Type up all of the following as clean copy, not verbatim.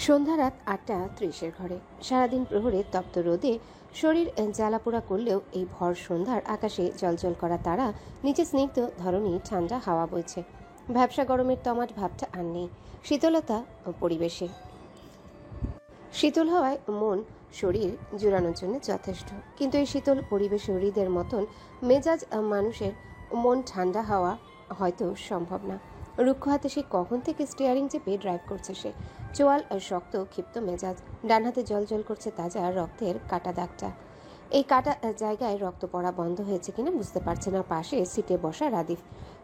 সন্ধ্যা রাত ৮:৩০ ঘরে। সারাদিন প্রহরে তপ্ত রোদে শরীর জ্বালাপোড়া করলেও এই ভর সন্ধ্যার আকাশে জলজল করা তারা নিচে স্নিগ্ধ ধরনী ঠান্ডা হাওয়া বইছে। ভ্যাবসা গরমের তমাট ভাবটা আর নেই। শীতলতা পরিবেশে, শীতল হওয়ায় মন শরীর জুড়ানোর জন্য যথেষ্ট। কিন্তু এই শীতল পরিবেশে হৃদের মতন মেজাজ মানুষের মন ঠান্ডা হওয়া হয়তো সম্ভব না। রুক্ষ হাতে সে কখন থেকে স্টিয়ারিং চেপে ড্রাইভ করছে সে। চোয়াল শক্ত ক্ষিপ্ত মেজাজ, ডান হাতে জল জল করছে তাজা রক্তের কাটা দাগটা। এই কাটা জায়গায় রক্ত পড়া বন্ধ হয়েছে কিনা বুঝতে পারছে না। পাশে সিটে বসা রাদিফ,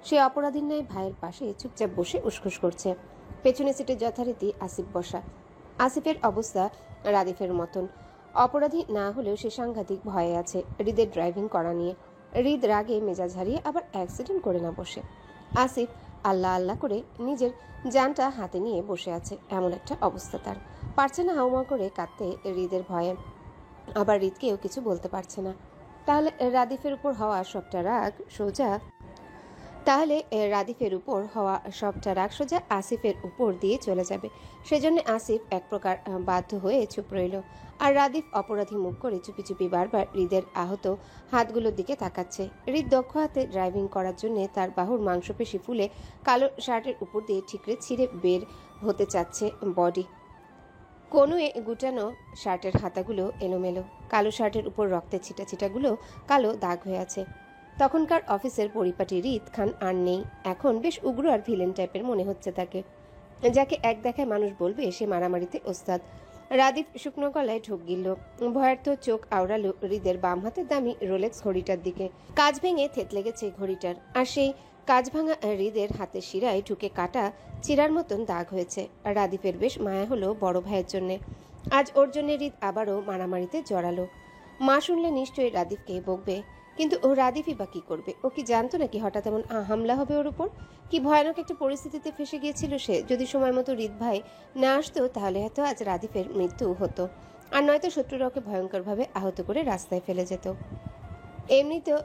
সে অপরাধীর ন্যায় ভাইয়ের পাশে চুপচাপ বসে উসখুস করছে। পেছনে সিটে যথারীতি আসিফ বসা। আসিফের অবস্থা রাদিফের মতন। অপরাধী না হলেও সে সাংঘাতিক ভয়ে আছে হৃদের ড্রাইভিং করা নিয়ে। হৃদ রাগে মেজাজ হারিয়ে আবার অ্যাক্সিডেন্ট করে না বসে। আসিফ আল্লাহ আল্লাহ করে নিজের জানটা হাতে নিয়ে বসে আছে। এমন একটা অবস্থা তার, পারছে না হাউমা করে কাঁদতে হৃদের ভয়ে, আবার হৃদকেও কিছু বলতে পারছে না। তাহলে রাদিফের উপর হওয়া সবটা রাগ সোজা আসিফের উপর দিয়ে চলে যাবে। সেজন্য আসিফ এক প্রকার বাধ্য হয়ে চুপ রইল। আর রাদিফ অপরাধী মুখ করে চুপি চুপি বারবার হৃদের আহত হাতগুলোর দিকে তাকাচ্ছে। হৃদ দক্ষ হাতে ড্রাইভিং করার জন্য তার বাহুর মাংসপেশি ফুলে কালো শার্টের উপর দিয়ে ঠিকরে ছিঁড়ে বের হতে চাচ্ছে বডি। কনুয়ে গুটানো শার্টের হাতাগুলো এলোমেলো, কালো শার্টের উপর রক্তের ছিটাগুলো কালো দাগ হয়ে আছে। তখনকার অফিসের পরিপাটি হৃদ খান আর নেই। এখন বেশ উগ্র আর ভিলেন টাইপের মনে হচ্ছে তাকে, যাকে এক দেখায় মানুষ বলবে সে মারামারিতে ওস্তাদ। রাদিফ শুকনো গলায় ঢোক গিলল, ভয়ার্থ চোখ আওড়ালো হৃদের বাম হাতের দামি রোলেক্স ঘড়িটার দিকে। কাজ ভেঙে থেতলে গেছে ঘড়িটার, আর সেই কাজ ভাঙা হৃদের হাতের শিরায় ঢুকে কাটা চিরার মতন দাগ হয়েছে। রাদিফের বেশ মায়া হলো বড় ভাইয়ের জন্যে। আজ ওর জন্য হৃদ আবারও মারামারিতে জড়ালো। মা শুনলে নিশ্চয়ই রাদিফকে বকবে, কিন্তু ও রাদিফই বা কি করবে? ও কি জানতো নাকি হঠাৎ এমন হামলা হবে ওর উপর? কি ভয়ানক একটা পরিস্থিতিতে ফেসে গিয়েছিল সে। যদি সময় মতো হৃদ ভাই না আসতো তাহলে হয়তো আজ রাদিফের মৃত্যু হতো, আর নয়তো শত্রুরা ওকে ভয়ঙ্করভাবে আহত করে রাস্তায় ফেলে যেত। এমনিতেও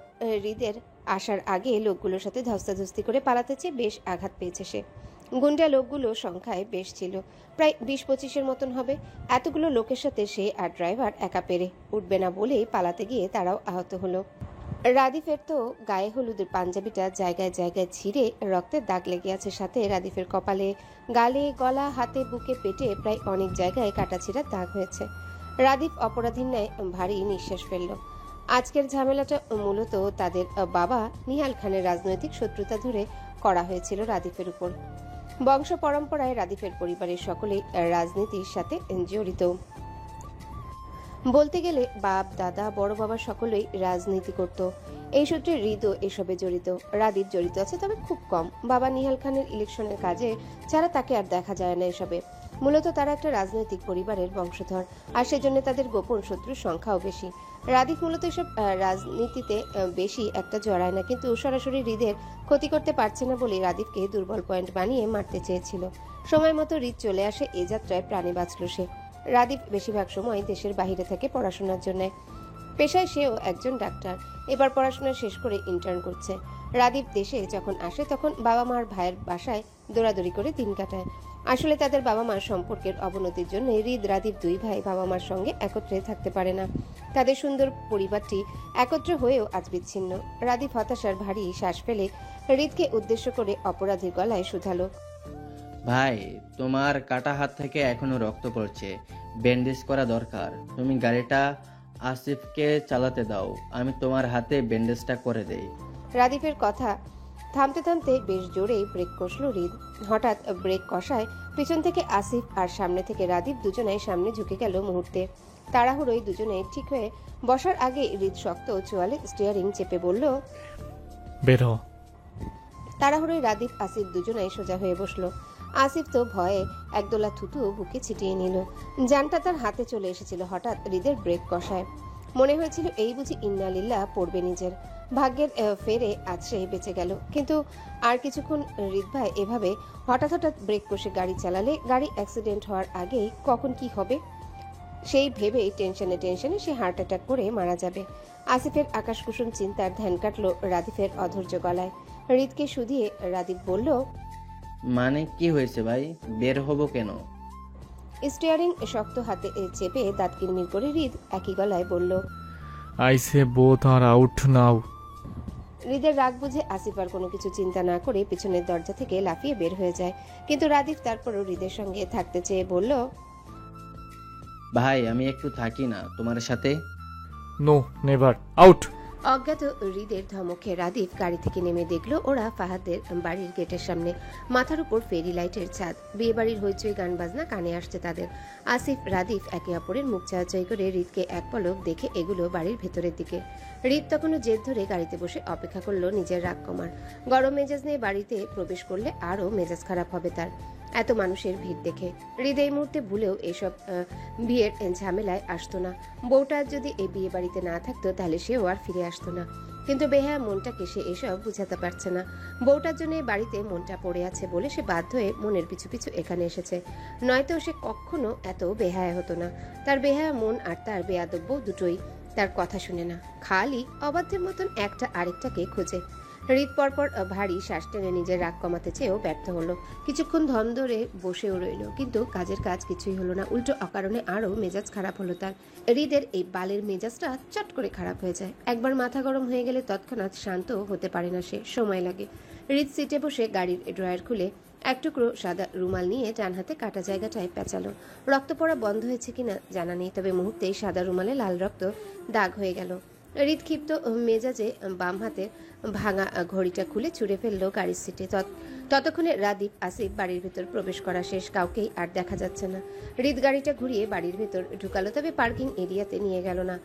হৃদের আসার আগে লোকগুলোর সাথে ধস্তাধস্তি করে পালাতে চেয়ে বেশ আঘাত পেয়েছে সে। গুন্ডা লোকগুলো সংখ্যায় বেশ ছিল, প্রায় 20-25-এর মতন হবে। এতগুলো লোকের সাথে সে আর ড্রাইভার একা পেরে উঠবে না বলেই পালাতে গিয়ে তারাও আহত হলো। রাদিফের তো গায়ে হলুদের পাঞ্জাবিটা জায়গায় জায়গায় ছিঁড়ে রক্তের দাগ লেগে আছে। সাথে রাদিফের কপালে, গালে, গলা, হাতে, বুকে, পেটে প্রায় অনেক জায়গায় কাটাছিঁড়ার দাগ হয়েছে। রাদিফ অপরাধীর ন্যায় ভারী নিঃশ্বাস ফেলল। আজকের ঝামেলাটা মূলত তাদের বাবা নিহাল খানের রাজনৈতিক শত্রুতা ধরে করা হয়েছিল রাদিফের উপর। বংশ পরম্পরায় রাদিফের পরিবারের সকলেই রাজনীতির সাথে জড়িত। বলতে গেলে বাপ, দাদা, বড় বাবা সকলেই রাজনীতি করত। এই সূত্রে হৃদও এসবে জড়িত। রাদিফ জড়িত আছে, তবে খুব কম। বাবা নিহাল খানের ইলেকশনের কাজে ছাড়া তাকে আর দেখা যায় না এসবে। মূলত তারা একটা রাজনৈতিক পরিবারের বংশধর, আর সেজন্য তাদের গোপন শত্রুর সংখ্যাও বেশি। রাদিফ মূলত এসব রাজনীতিতে বেশি একটা জড়ায় না, কিন্তু সরাসরি হৃদের ক্ষতি করতে পারছে না বলে রাদিফকে দুর্বল পয়েন্ট বানিয়ে মারতে চেয়েছিল। সময় মতো হৃদ চলে আসে, এ যাত্রায় প্রাণে বাঁচল সে। রাদিফ বেশিরভাগ সময় দেশের বাহিরে থাকে পড়াশোনার জন্য। পেশায় সেও একজন ডাক্তার। এবার পড়াশোনা শেষ করে ইন্টার্ন করছে। রাদিফ দেশে যখন আসে তখন বাবা মার ভাইয়ের বাসায় দৌড়াদৌড়ি করে দিন কাটায়। আসলে তাদের বাবা মার সম্পর্কের অবনতির জন্য হৃদ, রাদিফ দুই ভাই বাবা মার সঙ্গে একত্রে থাকতে পারে না। তাদের সুন্দর পরিবারটি একত্র হয়েও আজ বিচ্ছিন্ন। রাদিফ হতাশার ভারী শ্বাস ফেলে হৃদকে উদ্দেশ্য করে অপরাধীর গলায় শুধালো, ভাই, তোমার কাটা হাত থেকে এখনো রক্ত পড়ছে, ব্যান্ডেজ করা দরকার। তুমি গাড়িটা আসিফকে চালাতে দাও, আমি তোমার হাতে ব্যান্ডেজটা করে দেই। রাদিফের কথা থামতে থামতে বেশ জোরেই ব্রেক কষল হৃদ। হঠাৎ ব্রেক কষায় পিছন থেকে আসিফ আর সামনে থেকে রাদিফ দুজনেই সামনে ঝুঁকে গেল মুহূর্তে। তাড়াহুড়োই দুজনে ঠিক হয়ে বসার আগে হৃদ শক্ত চোয়ালে স্টিয়ারিং চেপে বলল, বের হ। তাড়াহুড়োই রাদিফ আসিফ দুজনেই সোজা হয়ে বসলো। আসিফ তো ভয়ে একদোলা থুতু বুকে ছিটিয়ে নিল। জানটা তার হাতে চলে এসেছিল হঠাৎ হৃদের ব্রেক কষায়। মনে হয়েছিল এই বুঝি ইন্নালিল্লাহ পড়বে নিজের ভাগ্যের ফেরে আজ সে বেঁচে গেল। কিন্তু আর কিছুক্ষণ হৃদ ভাই এভাবে হঠাৎ হঠাৎ ব্রেক কষে গাড়ি চালালে গাড়ি অ্যাক্সিডেন্ট হওয়ার আগেই কখন কি হবে সেই ভেবেই টেনশনে সে হার্ট অ্যাটাক করে মারা যাবে। আসিফের আকাশকুসুম চিন্তার ধ্যান কাটল রাদিফের অধৈর্য গলায়। হৃদকে শুধিয়ে রাদীপ বলল, মানে কি হয়েছে ভাই? বের হব কেন? স্টিয়ারিং শক্ত হাতে চেপে দাঁত কিরমির করে হৃদ একই গলায় বলল। I say both are out now. হৃদের রাগ বুঝে আসিফ আর কোনো কিছু চিন্তা না করে পিছনের দরজা থেকে লাফিয়ে বের হয়ে যায়, কিন্তু রাদীপ তারপরও হৃদের সঙ্গে থাকতে চেয়ে বলল, ভাই আমি একটু থাকি না তোমার সাথে? No, never. Out. অজ্ঞাত হৃদের ধমকে রাদীপ গাড়ি থেকে নেমে দেখলো ওরা ফাহাদের বাড়ির গেটের সামনে। মাথার উপর ফেরি লাইটের ছাদ, বিয়ে বাড়ির হইচই গান বাজনা কানে আসছে তাদের। আসিফ রাদীপ একে অপরের মুখ চাওয়াচাই করে হৃদকে এক পলক দেখে এগুলো বাড়ির ভেতরের দিকে। হৃদ তখনও জেদ ধরে গাড়িতে বসে অপেক্ষা করলো নিজের রাগ কমার। গরম মেজাজ নিয়ে বাড়িতে প্রবেশ করলে আরও মেজাজ খারাপ হবে তার, এত মানুষের ভিড় দেখে। হৃদ এই মুহূর্তে ভুলেও এসব বিয়ের ঝামেলায় আসতো না। বউটা যদি এই বিয়ে বাড়িতে না থাকতো তাহলে সেও আর ফিরে আসতো না, কিন্তু বেহায়া মনটাকে সে এসব বুঝাতে পারছে না। বউটার জন্য এই বাড়িতে মনটা পড়ে আছে বলে সে বাধ্য হয়ে মনের পিছু পিছু এখানে এসেছে, নয়তো সে কখনো এত বেহায়া হতো না। তার বেহায়া মন আর তার বেয়াদব বউ দুটোই তার কথা শুনে না, খালি অবাধ্যের মতন একটা আরেকটাকে খোঁজে। হৃদ পরপর ভারী শ্বাস টেনে নিজের রাগ কমাতে চেয়েও ব্যর্থ হলো। কিছুক্ষণ ধম ধরে বসেও রইল, কিন্তু কাজের কাজ কিছুই হলো না, উল্টো অকারণে আরও মেজাজ খারাপ হলো তার। হৃদের এই বালের মেজাজটা চট করে খারাপ হয়ে যায়। একবার মাথা গরম হয়ে গেলে তৎক্ষণাৎ শান্ত হতে পারে না সে, সময় লাগে। হৃদ সিটে বসে গাড়ির ড্রয়ার খুলে এক টুকরো সাদা রুমাল নিয়ে ডান হাতে কাটা জায়গাটায় পেঁচালো। রক্ত পড়া বন্ধ হয়েছে কিনা জানা নেই, তবে মুহূর্তেই সাদা রুমালে লাল রক্ত দাগ হয়ে গেল। হৃদ ক্ষিপ্ত মেজাজে বাম হাতে ভাঙা ঘড়িটা খুলে ছুঁড়ে ফেললো গাড়ির সিটে। ততক্ষণে রাদীপ আসিফ বাড়ির ভেতর প্রবেশ করা শেষ, কাউকেই আর দেখা যাচ্ছে না। হৃদ গাড়িটা ঘুরিয়ে বাড়ির ভেতর ঢুকালো, তবে পার্কিং এরিয়াতে নিয়ে গেল না,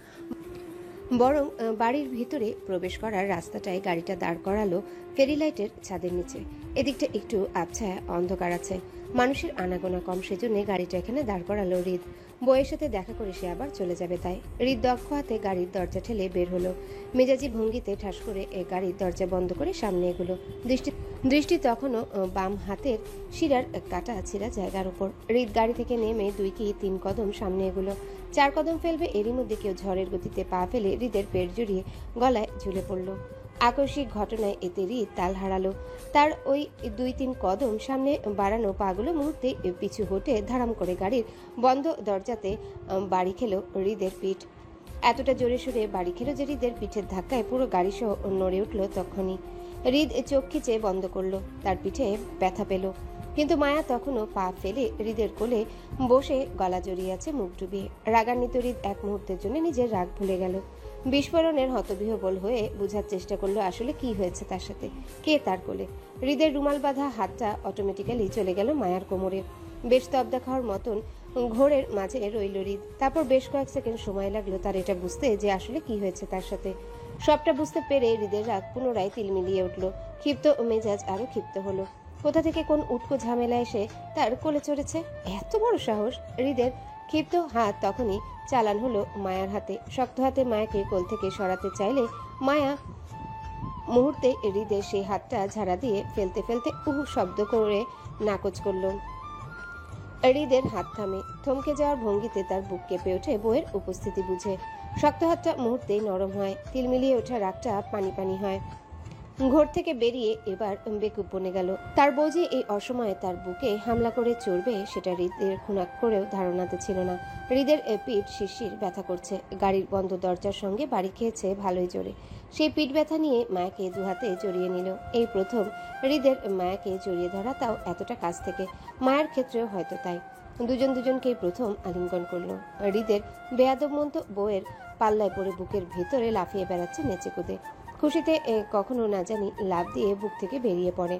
বরং বাড়ির ভিতরে প্রবেশ করার রাস্তাটায় গাড়িটা দাঁড় করালো ফেরি লাইটের ছাদের নিচে। এদিকটা একটু আবছায়া অন্ধকার আছে, মানুষের আনাগোনা কম, সেজন্য গাড়িটা এখানে দাঁড় করালো হৃদ। বউয়ের সাথে দেখা করে সে আবার চলে যাবে তাই। হৃদ দক্ষ হাতে গাড়ির দরজা ঠেলে বের হলো, মেজাজি ভঙ্গিতে ঠাস করে গাড়ির দরজা বন্ধ করে সামনে এগুলো। দৃষ্টি তখনও বাম হাতের শিরার কাটা ছিঁড়া জায়গার উপর। হৃদ গাড়ি থেকে নেমে 2 কি 3 কদম সামনে এগুলো, 4 কদম ফেলবে, এরই মধ্যে কেউ ঝড়ের গতিতে পা ফেলে হৃদের পেট জড়িয়ে গলায় ঝুলে পড়ল। আকস্মিক ঘটনায় এতে হৃদ তাল হারালো। তার ওই 2-3 কদম সামনে বাড়ানো পাগুলো মুহূর্তে পিছু হটে ধারাম করে গাড়ির বন্ধ দরজাতে বাড়ি খেলো হৃদের পিঠ। এতটা জোরে সোরে বাড়ি খেলো যে হৃদের পিঠের ধাক্কায় পুরো গাড়ি সহ নড়ে উঠল। তখনই হৃদ চোখ খিচে বন্ধ করলো, তার পিঠে ব্যথা পেল, কিন্তু মায়া তখনও পা ফেলে হৃদের কোলে বসে গলা জড়িয়ে আছে মুখ ডুবিয়ে। রাগান্বিত হৃদ এক মুহূর্তের জন্য নিজের রাগ ভুলে গেল। বিস্ফোরণের হতবিহ্বল হয়ে বোঝার চেষ্টা করলো আসলে কি হয়েছে তার সাথে, কে তার কোলে। হৃদের রুমাল বাঁধা হাতটা অটোমেটিক্যালি চলে গেল মায়ার কোমরে। বেশ তবদা খাওয়ার মতন ঘোরের মাঝে রইল হৃদ। তারপর বেশ কয়েক সেকেন্ড সময় লাগলো তার এটা বুঝতে যে আসলে কি হয়েছে তার সাথে। সবটা বুঝতে পেরে হৃদের রাগ পুনরায় তিলমিলিয়ে উঠল। ক্ষিপ্ত মেজাজ আরো ক্ষিপ্ত হলো। কোথা থেকে কোন উটকো ঝামেলা এসে তার কোলে চড়েছে, এত বড় সাহস! হৃদের ক্ষিপ্ত হাত তখনই চালান হলো মায়ার হাতে। শক্ত হাতে মায়াকে কোল থেকে সরাতে চাইলে মায়া মুহূর্তে হৃদের সেই হাতটা ঝাড়া দিয়ে ফেলতে ফেলতে শব্দ করে নাকচ করল। হৃদের হাত থামে, থমকে যাওয়ার ভঙ্গিতে তার বুক কেঁপে ওঠে বউয়ের উপস্থিতি বুঝে। শক্ত হাতটা মুহূর্তেই নরম হয়, তিলমিলিয়ে ওঠা রাগটা পানি পানি হয়। ঘর থেকে বেরিয়ে এবার বেকুব বনে গেল। তার বউ যে এই অসময়ে তার বুকে হামলা করে চড়বে সেটা হৃদের খুনাক করেও ধারণাতে ছিল না। হৃদের পিঠ শিরশির ব্যথা করছে, গাড়ির বন্ধ দরজার সঙ্গে বাড়ি খেয়েছে ভালোই জোরে। সেই পিঠ ব্যথা নিয়ে মায়াকে দুহাতে জড়িয়ে নিল। এই প্রথম হৃদের মায়াকে জড়িয়ে ধরা, তাও এতটা কাছ থেকে। মায়ের ক্ষেত্রেও হয়তো তাই। দুজনকেই প্রথম আলিঙ্গন করলো। হৃদের বেয়াদব মন্ত বউয়ের পাল্লায় পড়ে বুকের ভেতরে লাফিয়ে বেড়াচ্ছে নেচে কুদে। খুশিতে কখনো না জানি লাফ দিয়ে বুক থেকে বেরিয়ে পড়ে।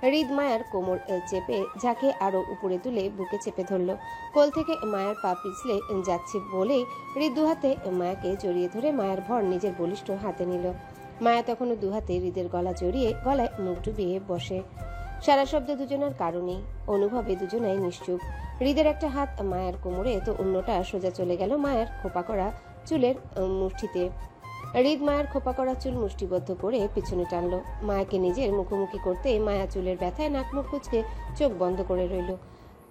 হৃদ মায়ার কোমর চেপে ঝাঁকে আরো উপরে তুলে বুকে চেপে ধরল। কোল থেকে মায়ার পা পিছলে যাচ্ছে বলেই হৃদ দুহাতে মায়াকে জড়িয়ে ধরে মায়ার ভর নিজের বলিষ্ঠ হাতে নিল। মায়া তখনও দুহাতে হৃদের গলা জড়িয়ে গলায় মুখ ডুবিয়ে বসে। সারা শব্দ দুজনার কারণেই, অনুভবে দুজনাই নিশ্চুপ। হৃদের একটা হাত মায়ার কোমরে তো অন্যটা সোজা চলে গেল মায়ার খোপা করা চুলের মুঠিতে। হৃদ মায়ার খোপা করা চুল মুষ্টিবদ্ধ করে পিছনে টানলো। মায়াকে নিজের মুখোমুখি করতে মায়া চুলের ব্যথায় নাক মুখ কুঁচকে চোখ বন্ধ করে রইল।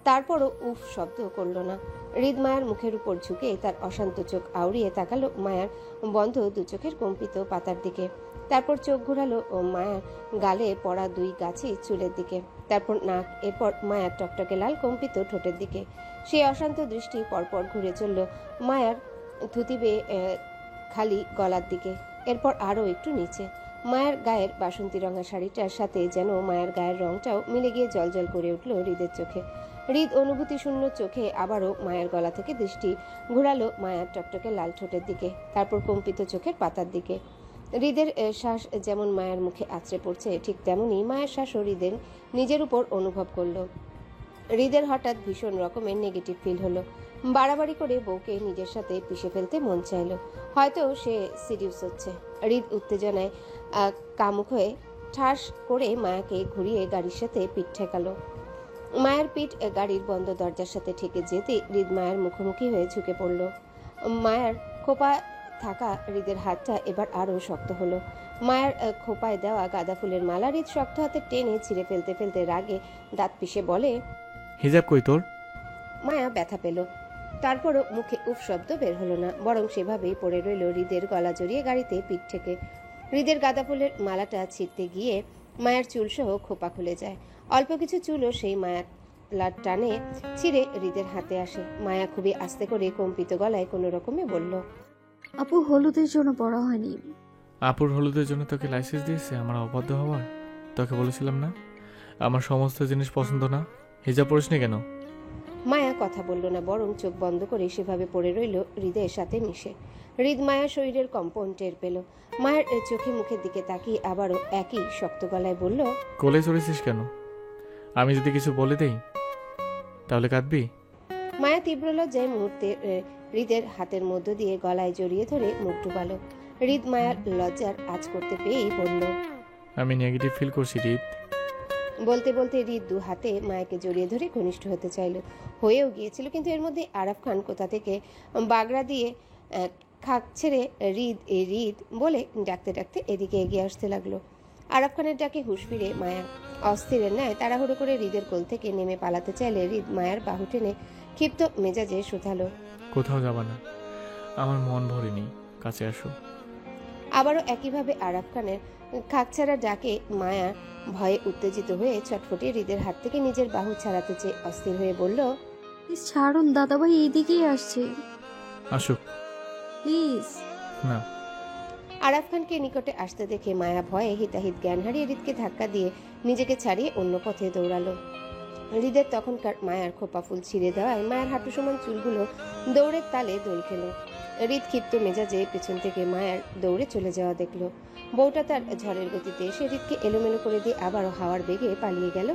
তারপরও উফ শব্দ করল না। হৃদ মায়ার মুখের উপর ঝুঁকে তার অশান্ত চোখ আউড়িয়ে তাকালো মায়ার বন্ধ দু চোখের কম্পিত পাতার দিকে। তারপর চোখ ঘোরালো ও মায়ার গালে পড়া 2 গাছি চুলের দিকে, তারপর নাক, এরপর মায়ার টকটকে লাল কম্পিত ঠোঁটের দিকে। সেই অশান্ত দৃষ্টি পরপর ঘুরে চলল মায়ার ধুতি বেয়ে খালি গলার দিকে, এরপর আরও একটু নিচে। মায়ের গায়ের বাসন্তী রঙা শাড়িটার সাথে যেন মায়ের গায়ের রংটাও মিলে গিয়ে জলজল করে উঠল হৃদের চোখে। হৃদ অনুভূতি শূন্য চোখে আবারও মায়ের গলা থেকে দৃষ্টি ঘোরালো মায়ার টকটকে লাল ঠোঁটের দিকে, তারপর কম্পিত চোখের পাতার দিকে। হৃদের শ্বাস যেমন মায়ের মুখে আছড়ে পড়ছে, ঠিক তেমনি মায়ের শ্বাসও হৃদের নিজের উপর অনুভব করলো। হৃদের হঠাৎ ভীষণ রকমের নেগেটিভ ফিল হলো। বাড়াবাড়ি করে বউকে নিজের সাথে পিষে ফেলতে মন চাইলো। হয়তো সে সিরিয়াস হচ্ছে। হৃদ উত্তেজনায় কামুক হয়ে ঠাস করে মায়াকে ঘুরিয়ে গাড়ির সাথে পিঠ ঠেকালো। মায়ের পিঠ গাড়ির বন্ধ দরজার সাথে ঠেকে যেতে হৃদ মায়ের মুখোমুখি হয়ে ঝুঁকে পড়ল। মায়ের খোপা থাকা হৃদের হাতটা এবার আরও শক্ত হলো। মায়ের খোপায় দেওয়া গাঁদা ফুলের মালা হৃদ শক্ত হাতে টেনে ছিঁড়ে ফেলতে ফেলতে রাগে দাঁত পিষে বলে, হিজাব কই তোর? মায়া ব্যথা পেল। তারপরও মুখে উফ শব্দ বের হলো না, বরং সেভাবেই পড়ে রইল হৃদের গলা জড়িয়ে গাড়িতে পিঠ থেকে। হৃদের গাঁদা ফুলের মালাটা ছিঁড়তে গিয়ে মায়ের চুলসহ খোপা খুলে যায়। অল্প কিছু চুলও সেই মায়ার লাট টানে ছিঁড়ে হৃদের হাতে আসে। মায়া খুবই আস্তে করে কম্পিত গলায় কোনো রকমে বলল, আপু হলুদের জন্য পড়া হয়নি। আপুর হলুদের জন্য তোকে লাইসেন্স দিয়েছে আমার অবাধ্য হওয়ার? তোকে বলেছিলাম না আমার সমস্ত জিনিস পছন্দ না? হিজাব পড়িসনি কেন? মায়া কথা বলল না, বরং চোখ বন্ধ করে সেভাবে পড়ে রইল হৃদের সাথে মিশে। হৃদ মায়ার শরীরের কম্পন টের পেল। মায়ের চোখে মুখের দিকে তাকিয়ে আবারও একই শক্ত গলায় বলল, কোলে চড়েছিস কেন? আমি যদি কিছু বলে দেই তাহলে কাঁদবি? মায়া তীব্র লজ্জায় মুহূর্তে হৃদের হাতের মধ্য দিয়ে গলায় জড়িয়ে ধরে মুখ ডুবালো। হৃদ মায়ার লজ্জার আঁচ করতে পেয়েই বলল, আমি নেগেটিভ ফিল করছি রিত। বলতে বলতে হৃদ 2 হাতে মায়াকে জড়িয়ে ধরে ঘনিষ্ঠ হতে চাইল, হয়েও গিয়েছিল। কিন্তু এর মধ্যে আরাফ খান কোথা থেকে বাগড়া দিয়ে খাক ছেড়ে হৃদ বলে ডাকতে ডাকতে এদিকে এগিয়ে আসতে লাগলো। আরাফ খানের ডাকে হুঁশ ফিরে মায়া অস্থিরের ন্যায় তাড়াহুড়ো করে হৃদের কোল থেকে নেমে পালাতে চাইলে হৃদ মায়ার বাহু টেনে ক্ষিপ্ত মেজাজে শুধালো, কোথাও যাবা না, আমার মন ভরেনি, কাছে আসো। আবারও একইভাবে আরাফ খানের খাকছাড়া ডাকে মায়া ভয়ে উত্তেজিত হয়ে ছটফটে হৃদের হাত থেকে নিজের বাহু ছাড়াতে চেয়ে অস্থির হয়ে বলল, প্লিজ ছাড়ুন, দাদাভাই এইদিকেই আসছে, আসুক। প্লিজ। না। আরাফ খানকে নিকটে আসতে দেখে মায়া ভয়ে হিতাহিত জ্ঞান হারিয়ে হৃদকে ধাক্কা দিয়ে নিজেকে ছাড়িয়ে অন্য পথে দৌড়ালো। হৃদের তখনকার মায়ার খোপা ফুল ছিঁড়ে দেওয়ায় মায়ের হাঁটু সমান চুলগুলো দৌড়ের তালে দোল খেল। হৃদ ক্ষিপ্ত মেজাজে পেছন থেকে মায়ার দৌড়ে চলে যাওয়া দেখলো। বউটা তার ঝড়ের গতিতে এসে হৃদকে এলোমেলো করে দিয়ে আবারও হাওয়ার বেগে পালিয়ে গেল।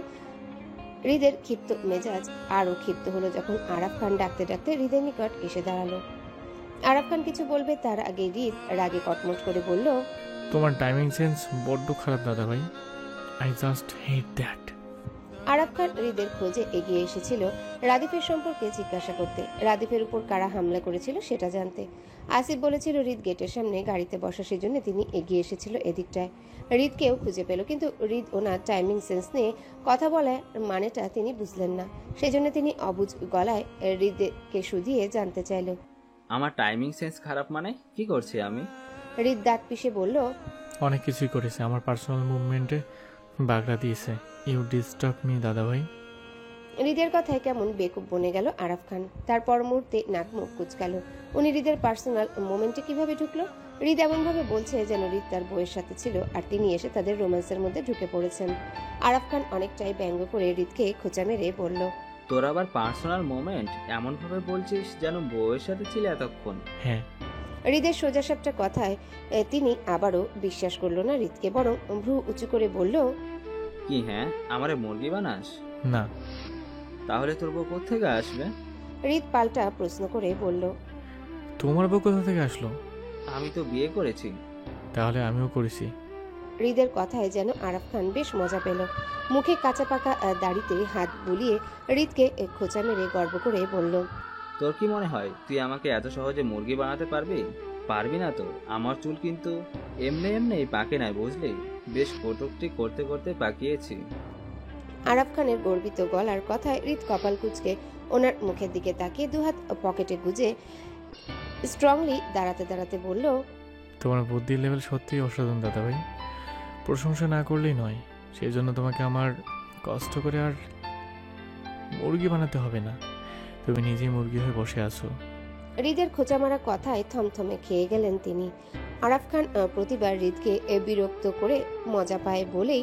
হৃদের ক্ষিপ্ত মেজাজ আরও ক্ষিপ্ত হলো যখন আরাফ খান ডাকতে ডাকতে হৃদের নিকট এসে দাঁড়ালো। আরাফ খান কিছু বলবে তার আগে হৃদ রাগে কটমট করে বলল, তোমার টাইমিং সেন্স বড্ড খারাপ দাদা ভাই, I just hate that. Araf Khan হৃদের খোঁজে এগিয়ে এসেছিল রাদিফের সম্পর্কে জিজ্ঞাসা করতে, রাদিফের উপর কারা হামলা করেছিল সেটা জানতে। আসিফ বলেছিল হৃদ গেটের সামনে গাড়িতে বসা, সেজন্য তিনি এগিয়ে এসেছিল এদিকটায়। হৃদকেও খুঁজে পেল, কিন্তু হৃদ ওনার টাইমিং সেন্স নিয়ে কথা বলার মানেটা তিনি বুঝলেন না। সেজন্য তিনি অবুঝ গলায় হৃদকে শুধিয়ে জানতে চাইল, আমার টাইমিং সেন্স খারাপ মানে কি করছি আমি? হৃদ দাঁত পিষে বলল, অনেক কিছুই করেছে, আমার পার্সোনাল মুভমেন্টে বাগড়া দিয়েছে। ইউ ডিস্টার্ব মি দাদা ভাই। হৃদের কথায় কেমন বেকুব বনে গেল আরাফ খান। তার পর মুহূর্তে নাক মুখ কুচকাল। উনি হৃদের পার্সোনাল মোমেন্টে কিভাবে ঢুকলো? হৃদ এমন ভাবে বলছে যেন হৃদ তার বউয়ের সাথে ছিল আর তিনি এসে তাদের রোম্যান্সের মধ্যে ঢুকে পড়েছেন। আরাফ খান অনেকটাই ব্যঙ্গ করে হৃদকে খোঁচা মেরে বলল, তোর আবার পার্সোনাল মোমেন্ট এমন ভাবে বলছিস যেন বউয়ের সাথে ছিলে এতক্ষণ। হ্যাঁ। হৃদের সোজাসাপটা কথায় তিনি আবারও বিশ্বাস করলো না হৃদকে, বরং ভ্রু উঁচু করে বলল, কি হ্যাঁ, আমারে মুরগি বানাস? না। তাহলে তোর বউ কোত্থেকে আসবে? হৃদ পাল্টা প্রশ্ন করে বলল, তোমার বউ কোথা থেকে আসলো? আমি তো বিয়ে করেছি। তাহলে আমিও করেছি। হৃদের কথায় যেন আরাফ খান বেশ মজা পেল। মুখে কাঁচা পাকা দাড়িতে হাত বুলিয়ে হৃদকে খোঁচা মেরে গর্ব করে বলল, তোর কি মনে হয় তুই আমাকে এত সহজে মুরগি বানাতে পারবি? পারবি না তো। আমার চুল কিন্তু এমনি পাকে নাই, বুঝলি? বেশ কটুক্তি করতে করতে পাকিয়েছি। আরাফ খানের গর্বিত গলার কথায় হৃদ কপাল কুঁচকে ওনার মুখের দিকে তাকিয়ে দুহাত পকেটে গুজে স্ট্রংলি দাঁড়াতে দাঁড়াতে বলল, তোমার বুদ্ধির লেভেল সত্যিই অসাধারণ দাদাভাই, প্রশংসা না করলেই নয়। সেই জন্য তোমাকে আমার কষ্ট করে আর মুরগি বানাতে হবে না, তুমি নিজেই মুরগি হয়ে বসে আছো। হৃদের খোঁচা মারা কথায় থমথমে খেয়ে গেলেন তিনি। আরাফ খান প্রতিবার হৃদকে বিরক্ত করে মজা পায় বলেই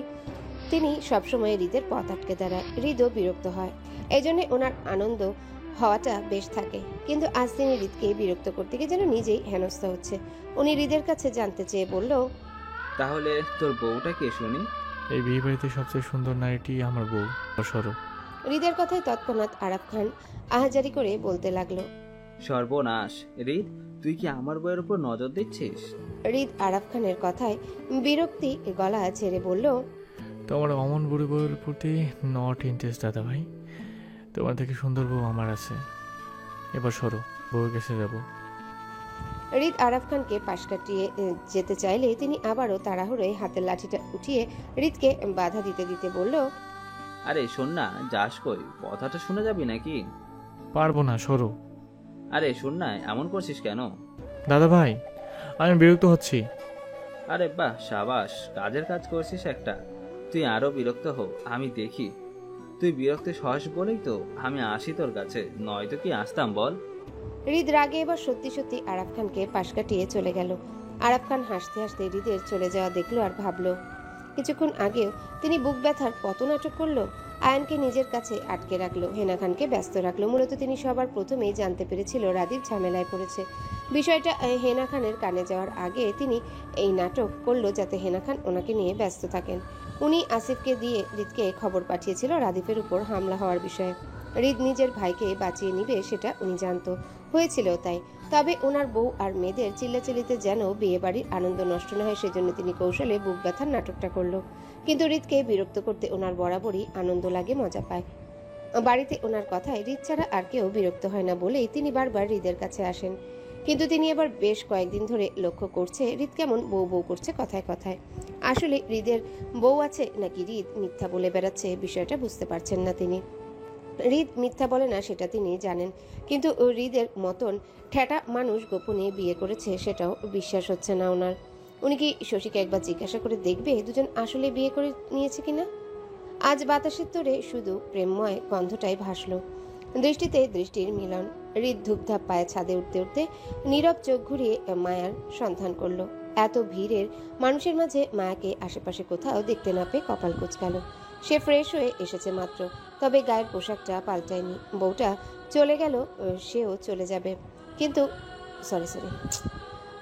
তিনি সবসময় হৃদের পথ আটকে দাঁড়ায়। হৃদও বিরক্ত হয়, এই জন্য ওনার আনন্দ হওয়াটা বেশ থাকে। কিন্তু আজ তিনি হৃদকে বিরক্ত করতে গিয়ে যেন নিজেই হেনস্থা হচ্ছে। উনি হৃদের কাছে জানতে চেয়ে বলল, তাহলে তোর বউটা কে শুনি? এই বিয়ে বাড়িতে সবচেয়ে সুন্দর নারীটি আমার বউ। সরো। হৃদের কথায় তৎক্ষণাৎ আরাফ খান আহাজারি করে বলতে লাগলো। সর্বনাশ! হৃদ, তুই কি আমার বউয়ের উপর নজর দিচ্ছিস? হৃদ আরাফ খানের কথায় বিরক্তি গলা ছেড়ে বলল, তোমার অমন বুড়ি বউয়ের প্রতি নট ইন্টারেস্ট দাদাভাই, তোমার থেকে সুন্দর বউ আমার আছে। এবার সরো, বউয়ের কাছে যাবো। হৃদ আরাফ খানকে পাশ কাটিয়ে যেতে চাইলে তিনি আবারও তাড়াহুড়োয় হাতের লাঠিটা উঠিয়ে হৃদকে বাধা দিতে দিতে বলল, আরে শোন না, যাস কই? কথাটা শুনে যাবি নাকি? পারবো না, সরো। আরে শোন না, এমন করছিস কেন? দাদাভাই, আমি বিরক্ত হচ্ছি। আরে বাহ, সাবাস, কাজের কাজ করছিস একটা। তুই আরো বিরক্ত হো, আমি দেখি। তুই বিরক্ত সহস বলেই তো আমি আসি তোর কাছে, নয়তো কি আসতাম বল? হৃদ রাগে এবার সত্যি সত্যি আরাফ খানকে পাশ কাটিয়ে চলে গেল। আরাফ খান হাসতে হাসতে হৃদের চলে যাওয়া দেখলো আর ভাবলো, কিছুক্ষণ আগেও তিনি বুক ব্যথার কত নাটক করলো। আয়ানকে নিজের কাছে আটকে রাখলো, হেনা খানকে ব্যস্ত রাখলো। মূলত তিনি সবার প্রথমেই জানতে পেরেছিল রাদীপ ঝামেলায় পড়েছে। বিষয়টা হেনা খানের কানে যাওয়ার আগে তিনি এই নাটক করলো যাতে হেনা খান ওনাকে নিয়ে ব্যস্ত থাকেন। উনি আসিফকে দিয়ে হৃদকে খবর পাঠিয়েছিল রাদীপের উপর হামলা হওয়ার বিষয়ে। হৃদ নিজের ভাইকে বাঁচিয়ে নিবে সেটা উনি জানতো, হয়েছিল তাই। তবে ওনার বউ আর মেয়েদের চিল্লাচিল্লিতে যেন বিয়ে বাড়ির আনন্দ নষ্ট না হয় সেজন্য তিনি কৌশলে বুক ব্যথার নাটকটা করলো। কিন্তু হৃদকে বিরক্ত করতে ওনার বরাবরই আনন্দ লাগে, মজা পায়। বাড়িতে ওনার কথায় হৃদ ছাড়া আর কেউ বিরক্ত হয় না বলেই তিনি বারবার হৃদের কাছে আসেন। কিন্তু তিনি এবার বেশ কয়েকদিন ধরে লক্ষ্য করছে হৃদ কেমন বউ বউ করছে কথায় কথায়। আসলে হৃদের বউ আছে নাকি হৃদ মিথ্যা বলে বেড়াচ্ছে বিষয়টা বুঝতে পারছেন না তিনি। হৃদ মিথ্যা বলে না সেটা তিনি জানেন, কিন্তু হৃদের মতন ঠেটা মানুষ গোপনে বিয়ে করেছে সেটাও বিশ্বাস হচ্ছে না ওনার। উনি কি শশীকে একবার জিজ্ঞাসা করে দেখবে দুজন আসলে বিয়ে করে নিয়েছে কিনা? আজ বাতাসের তোরে শুধু প্রেমময় গন্ধটাই ভাসলো, দৃষ্টিতে দৃষ্টির মিলন। হৃদ ধূপধাপ পায়ে ছাদে উঠতে উঠতে নীরব চোখ ঘুরিয়ে মায়ার সন্ধান করলো। এত ভিড়ের মানুষের মাঝে মায়াকে আশেপাশে কোথাও দেখতে না পেয়ে কপাল কুঁচকালো। সে ফ্রেশ হয়ে এসেছে মাত্র, তবে গায়ের পোশাকটা পাল্টায়নি। বউটা চলে গেল, সেও চলে যাবে, কিন্তু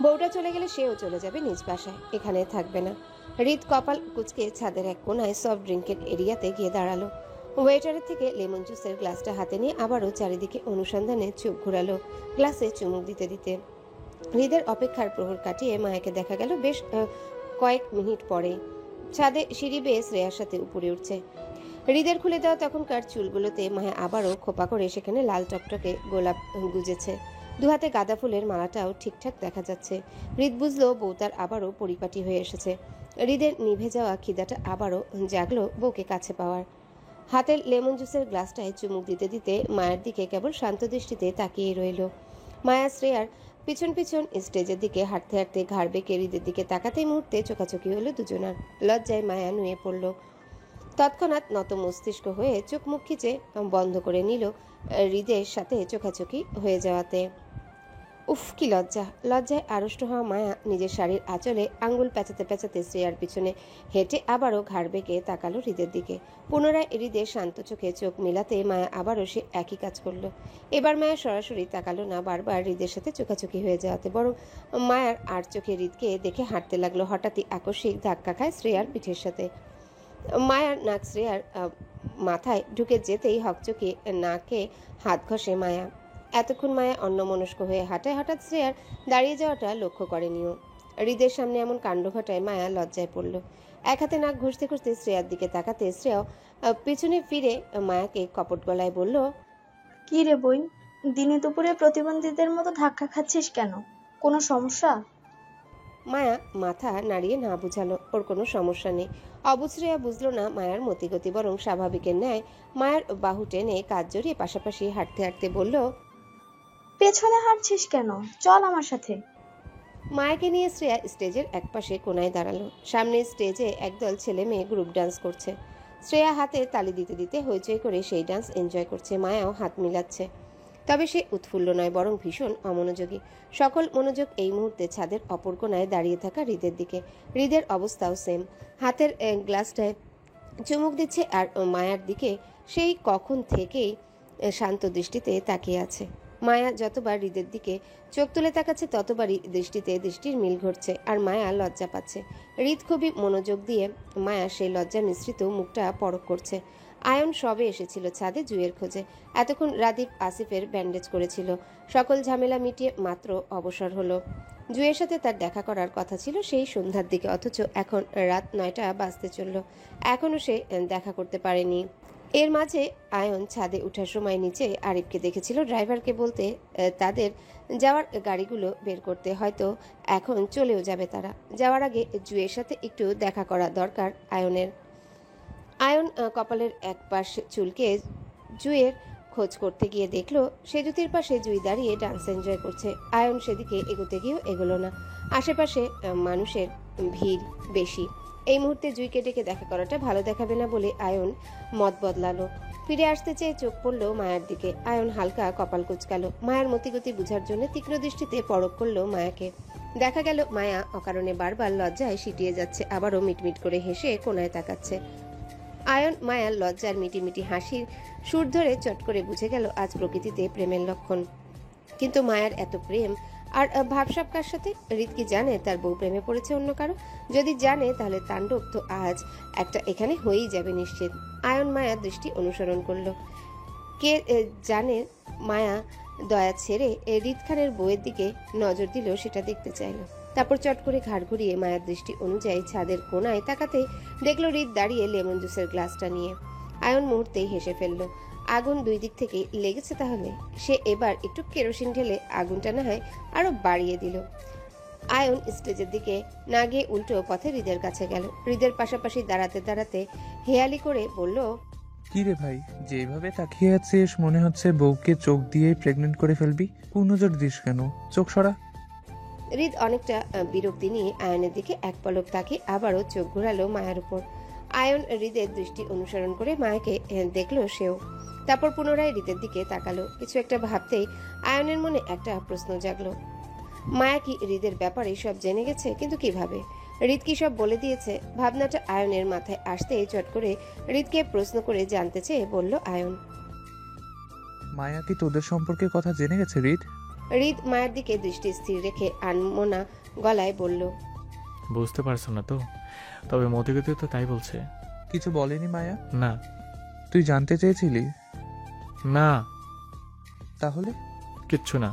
বউটা চলে গেলে সেও চলে যাবে নিজ বাসায়, এখানে থাকবে না। হৃদ কপাল কুচকে ছাদের এক কোনায় সফট ড্রিঙ্কের এরিয়াতে গিয়ে দাঁড়ালো। ওয়েটারের থেকে লেমন জুসের গ্লাসটা হাতে নিয়ে আবারও চারিদিকে অনুসন্ধানে চোখ ঘুরালো, গ্লাসে চুমুক দিতে দিতে। হৃদের অপেক্ষার প্রহর কাটিয়ে মায়াকে দেখা গেল বেশ কয়েক মিনিট পরে ছাদে সিঁড়ি বেয়ে শ্রেয়ার সাথে উপরে উঠছে। হৃদের খুলে দেওয়া তখনকার চুলগুলোতে মায়া আবারও খোপা করে সেখানে লাল টকটকে গোলাপ গুজেছে। দুহাতে গাঁদা ফুলের মালাটাও ঠিকঠাক দেখা যাচ্ছে। হৃদ বুঝলো বউ তার আবারও পরিপাটি হয়ে এসেছে। হৃদের নিভে যাওয়া খিদাটা আবারও জাগলো বউকে কাছে পাওয়ার। হাতের লেমন জুসের গ্লাসটায় চুমুক দিতে দিতে মায়ের দিকে কেবল শান্ত দৃষ্টিতে তাকিয়ে রইল। মায়া শ্রেয়ার পিছন পিছন স্টেজের দিকে হাঁটতে হাঁটতে ঘাড় বেঁকে হৃদের দিকে তাকাতেই মুহূর্তে চোখাচোখি হলো দুজনার। লজ্জায় মায়া নুয়ে পড়ল। তৎক্ষণাৎ নত মস্তিষ্ক হয়ে চোখ মুখ খিচে বন্ধ করে নিল হৃদের সাথে চোখাচোখি হয়ে যাওয়াতে। উফ, কি লজ্জা! লজ্জায় আড়ষ্ট হওয়া মায়া নিজের শাড়ির আঁচলে আঙ্গুল পেঁচাতে পেঁচাতে শ্রেয়ার পিছনে হেঁটে আবারও ঘাড় বেঁকে তাকালো হৃদের দিকে। পুনরায় হৃদের শান্ত চোখে চোখ মিলাতে মায়া আবারও সে একই কাজ করলো। এবার মায়া সরাসরি তাকালো না বারবার হৃদের সাথে চোখাচোখি হয়ে যাওয়াতে, বরং মায়ার আর চোখে হৃদকে দেখে হাঁটতে লাগলো। হঠাৎই আকস্মিক ধাক্কা খায় শ্রেয়ার পিঠের সাথে। মায়ার নাক শ্রেয়ার মাথায় ঢুকে যেতেই হকচকে নাকে হাত ঘষে মায়া। এতক্ষণ মায়া অন্যমনস্ক হয়ে হাঁটায়, হঠাৎ শ্রেয়ার দাঁড়িয়ে যাওয়াটা লক্ষ্য করেনিও। হৃদের সামনে এমন কাণ্ড ঘটায় মায়া লজ্জায় পড়ল। এক হাতে নাক ঘষতে ঘষতে শ্রেয়ার দিকে তাকাতে শ্রেয়াও পিছনে ফিরে মায়াকে কপট গলায় বলল, কি রে বই, দিনে দুপুরে প্রতিবন্ধীদের মতো ধাক্কা খাচ্ছিস কেন? কোনো সমস্যা? মায়া মাথা নাড়িয়ে না বুঝালো ওর কোনো সমস্যা নেই। অবুঝ শ্রেয়া বুঝলো না মায়ার মতিগতি, বরং স্বাভাবিকের ন্যায় মায়ের বাহু টেনে কাজ জড়িয়ে পাশাপাশি হাঁটতে হাঁটতে বলল, পেছনে হাঁটছিস কেন? চল আমার সাথে। মায়াকে নিয়ে শ্রেয়া স্টেজের একপাশে কোনায় দাঁড়ালো। সামনে স্টেজে একদল ছেলে মেয়ে গ্রুপ ডান্স করছে। শ্রেয়া হাতে তালি দিতে দিতে হইচই করে সেই ডান্স এনজয় করছে। মায়াও হাত মিলাচ্ছে, তবে সে উৎফুল্ল নয়, বরং ভীষণ অমনোযোগী। সকল মনোযোগ এই মুহূর্তে ছাদের অপর কোনায় দাঁড়িয়ে থাকা হৃদের দিকে। হৃদের অবস্থাও সেম, হাতের গ্লাসটায় চুমুক দিচ্ছে আর মায়ার দিকে সেই কখন থেকেই শান্ত দৃষ্টিতে তাকিয়ে আছে। মায়া যতবার হৃদের দিকে চোখ তুলে তাকাচ্ছে ততবারই দৃষ্টিতে দৃষ্টির মিল ঘটছে, আর মায়া লজ্জা পাচ্ছে। হৃদ খুবই মনোযোগ দিয়ে মায়া সেই লজ্জা মিশ্রিত মুখটা পরখ করছে। আয়ন সবে এসেছিল ছাদে জুয়ের খোঁজে। এতক্ষণ রাদীপ আসিফের ব্যান্ডেজ করেছিল। সকল ঝামেলা মিটিয়ে মাত্র অবসর হলো। জুয়ের সাথে তার দেখা করার কথা ছিল সেই সন্ধ্যার দিকে, অথচ এখন রাত 9টা বাজতে চলল, এখনও সে দেখা করতে পারেনি। এর মাঝে আয়ন ছাদে ওঠার সময় নিচে আরিফকে দেখেছিল ড্রাইভারকে বলতে তাদের যাওয়ার গাড়িগুলো বের করতে, হয়তো এখন চলেও যাবে তারা। যাওয়ার আগে জুয়ের সাথে একটু দেখা করা দরকার আয়নের। আয়ন কপালের এক পাশ চুলকে জুয়ের খোঁজ করতে গিয়ে দেখলো সেজুতির পাশে জুই দাঁড়িয়ে ডান্স এনজয় করছে। আয়ন সেদিকে এগোতে গিয়েও এগোলো না। আশেপাশে মানুষের ভিড় বেশি। এই মুহূর্তে জুইকে ডেকে দেখা করাটা ভালো দেখাবে না বলে আয়ন মত বদলালো। ফিরে আসতে চেয়ে চোখ পড়লো মায়ার দিকে। আয়ন হালকা কপাল কুঁচকালো। মায়ার মতিগতি বুঝার জন্য তীক্ষ্ণ দৃষ্টিতে পরখ করলো মায়াকে। দেখা গেল মায়া অকারণে বারবার লজ্জায় সিটিয়ে যাচ্ছে, আবারও মিটমিট করে হেসে কোনায় তাকাচ্ছে। আয়ন মায়ার লজ্জার মিটিমিটি হাসির সুর ধরে চট করে বুঝে গেল আজ প্রকৃতিতে প্রেমের লক্ষণ। কিন্তু মায়ার এত প্রেম আর ভাবসাব কার সাথে? হৃদ কি জানে তার বউ প্রেমে পড়েছে অন্য কারো? যদি জানে তাহলে তাণ্ডব তো আজ একটা এখানে হয়েই যাবে নিশ্চিত। আয়ন মায়ার দৃষ্টি অনুসরণ করলো। কে জানে মায়া দয়া ছেড়ে হৃদ খানের বউয়ের দিকে নজর দিল সেটা দেখতে চাইলো। তারপর চট করে ঘাড় ঘুরিয়ে মায়ার দৃষ্টি অনুযায়ী ছাদের কোনায় তাকাতেই দেখলো হৃদ দাঁড়িয়ে লেমন জুসের গ্লাসটা নিয়ে। আয়ন মুহূর্তেই হেসে ফেললো। আগুন দুই দিক থেকেই লেগেছে তাহলে। সে এবার একটু কেরোসিন ঢেলে আগুনটা না হয় আরো বাড়িয়ে দিল। আয়ন স্টেজের দিকে না গিয়ে উল্টো পথে হৃদের কাছে গেল। হৃদের পাশাপাশি দাঁড়াতে দাঁড়াতে হেয়ালি করে বলল, কি রে ভাই, যেভাবে তাকিয়ে আছিস মনে হচ্ছে বউকে চোখ দিয়েই প্রেগনেন্ট করে ফেলবি। কোন নজর দিস কেন? চোখ সরা। হৃদ অনেকটা বিরক্তি নিয়ে আয়নের দিকে এক পলক তাকিয়ে আবারও চোখ ঘোরালো মায়ার উপর। আয়ন হৃদের দৃষ্টি অনুসরণ করে মায়াকে দেখলো সেও। তারপর পুনরায় হৃদের দিকে তাকালো। কিছু একটা ভাবতেই আয়নের মনে একটা প্রশ্ন জাগলো। মায়া কি হৃদের ব্যাপারে সব জেনে গেছে? কিন্তু কিভাবে? হৃদ কি সব বলে দিয়েছে? ভাবনাটা আয়নের মাথায় আসতেই চট করে হৃদকে প্রশ্ন করে জানতে চেয়ে বলল আয়ন, মায়া কি তোদের সম্পর্কে কথা জেনে গেছে হৃদ? হৃদ মায়ের দিকে দৃষ্টি স্থির রেখে আনমনা গলায় বলল, বুঝতে পারছো না তো? তবে মতিগতি তো তাই বলছে। কিছু বলেনি মায়া? না। তুই জানতে চেয়েছিলি? না। তাহলে? কিচ্ছু না।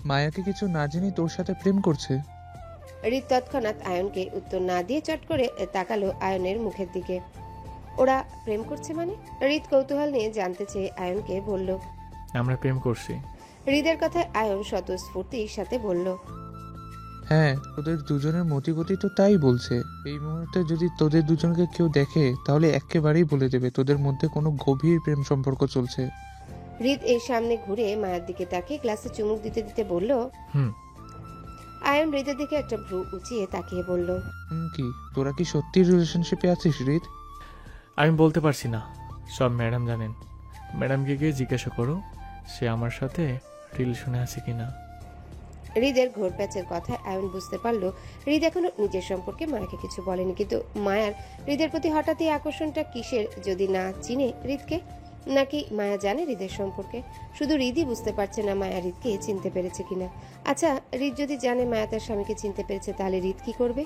মায়াকে কিছু না জেনে তোর সাথে প্রেম করছে? হৃদ তৎক্ষণাৎ আয়নকে উত্তর না দিয়ে চট করে তাকালো আয়নের মুখের দিকে। ওরা প্রেম করছে মানে? হৃদ কৌতূহল নিয়ে জানতে চেয়ে আয়নকে বলল, আমরা প্রেম করছি। হৃদের কথায় আয়ন স্বতঃস্ফূর্তির সাথে বলল, হ্যাঁ, তোদের দুজনের মতিগতি তো তাই বলছে। এই মুহূর্তে যদি তোদের দুজনকে কেউ দেখে তাহলে একেবারেই বলে দেবে তোদের মধ্যে কোনো গভীর প্রেম সম্পর্ক চলছে। হৃদ এই সামনে ঘুরে মায়ের দিকে তাকিয়ে গ্লাসে চুমুক দিতে দিতে বলল। আয়ন হৃদের দিকে একটা ভ্রু উঁচিয়ে তাকিয়ে বলল, কি তোরা কি সত্যি রিলেশনশিপে আছিস হৃদ? আমি বলতে পারছি না, সব ম্যাডাম জানেন। ম্যাডামকে গিয়ে জিজ্ঞাসা করো সে আমার সাথে রিলেশনে আছে কিনা। হৃদের ঘোর প্যাচের কথায় আয়ন বুঝতে পারলো হৃদ এখনো নিজের সম্পর্কে মায়াকে কিছু বলেনি। কিন্তু মায়ার হৃদের প্রতি হঠাৎই আকর্ষণটা কিসের? যদি না চিনে হৃদকে, নাকি মায়া জানে হৃদের সম্পর্কে? শুধু হৃদই বুঝতে পারছে না মায়া হৃদকে চিনতে পেরেছে কিনা। আচ্ছা, হৃদ যদি জানে মায়া তার স্বামীকে চিনতে পেরেছে তাহলে হৃদ কি করবে?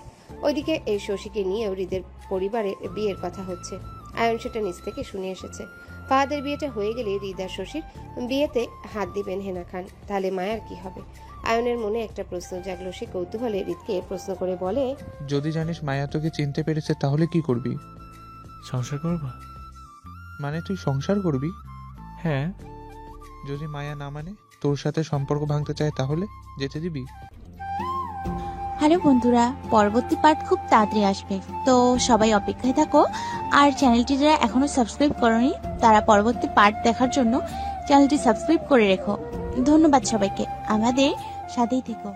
ওইদিকে এই শশীকে নিয়েও হৃদের পরিবারে বিয়ের কথা হচ্ছে। আয়ন সেটা নিজ থেকে শুনে এসেছে। ফাহাদের বিয়েটা হয়ে গেলে হৃদ আর শশীর বিয়েতে হাত দিবেন হেনা খান। তাহলে মায়ার কি হবে? আয়নের মনে একটা প্রশ্ন জাগলো। সে কৌতূহলে হৃদকে প্রশ্ন করে বলে, যদি জানিস মায়া তোকে চিনতে পেরেছে তাহলে কি করবি? সংসার করবা? মানে তুই সংসার করবি? হ্যাঁ। যদি মায়া না মানে, তোর সাথে সম্পর্ক ভাঙতে চায় তাহলে যেতে দিবি? হ্যালো বন্ধুরা, পরবর্তী পার্ট খুব তাড়াতাড়ি আসবে, তো সবাই অপেক্ষায় থাকো। আর চ্যানেলটি যারা এখনো সাবস্ক্রাইব করোনি তারা পরবর্তী পার্ট দেখার জন্য চ্যানেলটি সাবস্ক্রাইব করে রেখো। ধন্যবাদ সবাইকে, আমাদের সাথেই থেকো।